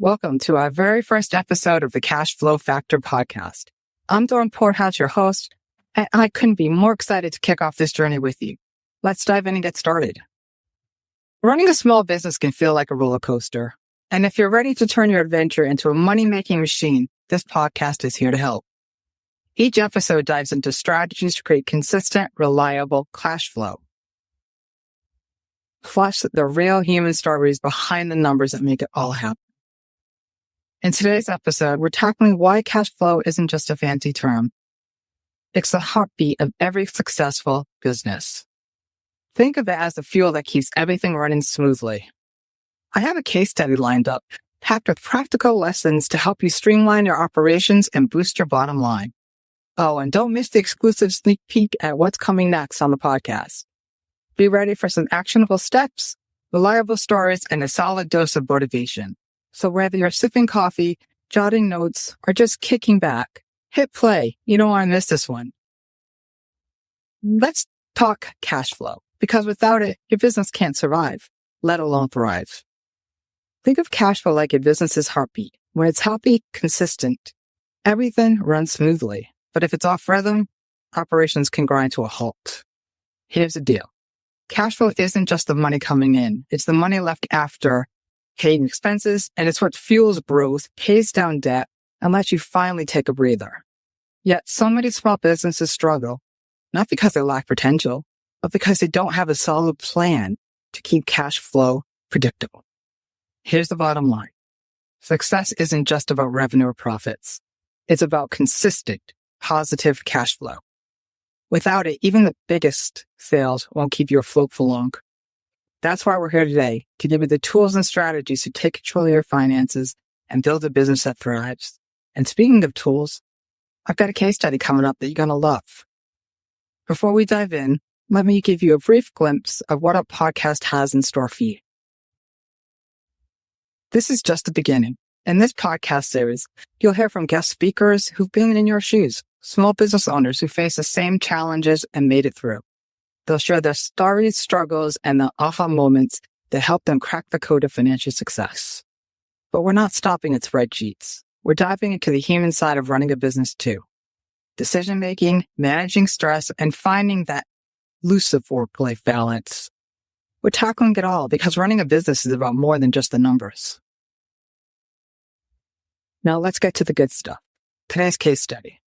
Welcome to our very first episode of the Cash Flow Factor podcast. I'm Dawn Porthouse, your host, and I couldn't be more excited to kick off this journey with you. Let's dive in and get started. Running a small business can feel like a roller coaster, and if you're ready to turn your adventure into a money-making machine, this podcast is here to help. Each episode dives into strategies to create consistent, reliable cash flow. Plus, the real human stories behind the numbers that make it all happen. In today's episode, we're tackling why cash flow isn't just a fancy term. It's the heartbeat of every successful business. Think of it as the fuel that keeps everything running smoothly. I have a case study lined up, packed with practical lessons to help you streamline your operations and boost your bottom line. Oh, and don't miss the exclusive sneak peek at what's coming next on the podcast. Be ready for some actionable steps, reliable stories, and a solid dose of motivation. So whether you're sipping coffee, jotting notes, or just kicking back, hit play. You don't want to miss this one. Let's talk cash flow, because without it, your business can't survive, let alone thrive. Think of cash flow like a business's heartbeat. When it's healthy, consistent, everything runs smoothly. But if it's off rhythm, operations can grind to a halt. Here's the deal. Cash flow isn't just the money coming in. It's the money left after paying expenses, and it's what fuels growth, pays down debt, and lets you finally take a breather. Yet so many small businesses struggle, not because they lack potential, but because they don't have a solid plan to keep cash flow predictable. Here's the bottom line. Success isn't just about revenue or profits. It's about consistent, positive cash flow. Without it, even the biggest sales won't keep you afloat for long. That's why we're here today, to give you the tools and strategies to take control of your finances and build a business that thrives. And speaking of tools, I've got a case study coming up that you're going to love. Before we dive in, let me give you a brief glimpse of what our podcast has in store for you. This is just the beginning. In this podcast series, you'll hear from guest speakers who've been in your shoes, small business owners who face the same challenges and made it through. They'll share their stories, struggles, and the aha moments that help them crack the code of financial success. But we're not stopping at spreadsheets. We're diving into the human side of running a business too. Decision-making, managing stress, and finding that elusive work-life balance. We're tackling it all because running a business is about more than just the numbers. Now let's get to the good stuff. Today's case study.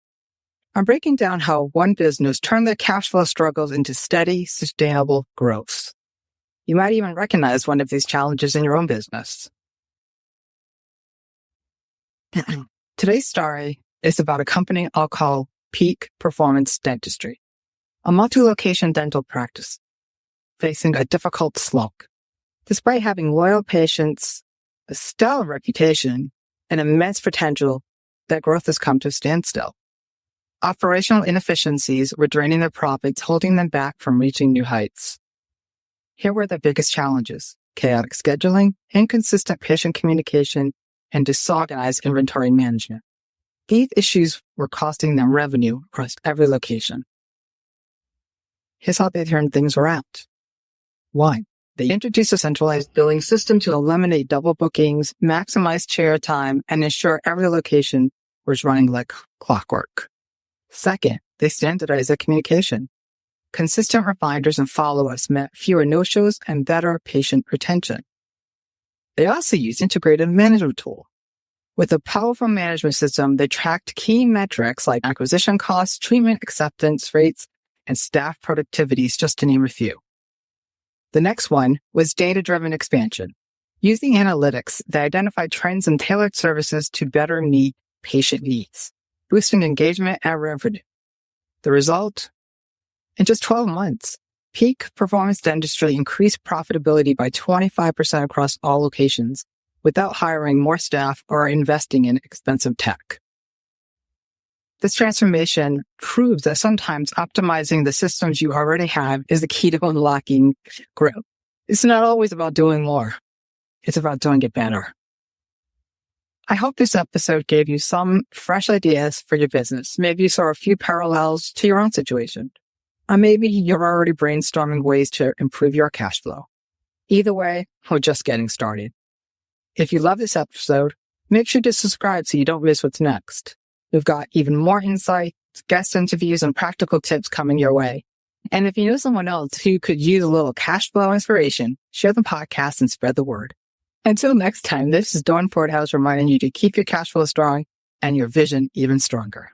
I'm breaking down how one business turned their cash flow struggles into steady, sustainable growth. You might even recognize one of these challenges in your own business. Today's story is about a company I'll call Peak Performance Dentistry, a multi-location dental practice facing a difficult slump. Despite having loyal patients, a stellar reputation, and immense potential, that growth has come to a standstill. Operational inefficiencies were draining their profits, holding them back from reaching new heights. Here were the biggest challenges: chaotic scheduling, inconsistent patient communication, and disorganized inventory management. These issues were costing them revenue across every location. Here's how they turned things around. 1. They introduced a centralized billing system to eliminate double bookings, maximize chair time, and ensure every location was running like clockwork. Second, they standardized their communication. Consistent reminders and follow-ups meant fewer no-shows and better patient retention. They also used integrated management tool. With a powerful management system, they tracked key metrics like acquisition costs, treatment acceptance rates, and staff productivities, just to name a few. The next one was data-driven expansion. Using analytics, they identified trends and tailored services to better meet patient needs, boosting engagement and revenue. The result? In just 12 months, Peak Performance Dentistry increased profitability by 25% across all locations without hiring more staff or investing in expensive tech. This transformation proves that sometimes optimizing the systems you already have is the key to unlocking growth. It's not always about doing more. It's about doing it better. I hope this episode gave you some fresh ideas for your business. Maybe you saw a few parallels to your own situation. Or maybe you're already brainstorming ways to improve your cash flow. Either way, we're just getting started. If you love this episode, Make sure to subscribe so you don't miss what's next. We've got even more insights, guest interviews, and practical tips coming your way. And if you know someone else who could use a little cash flow inspiration, share the podcast and spread the word. Until next time, this is Dawn Porthouse reminding you to keep your cash flow strong and your vision even stronger.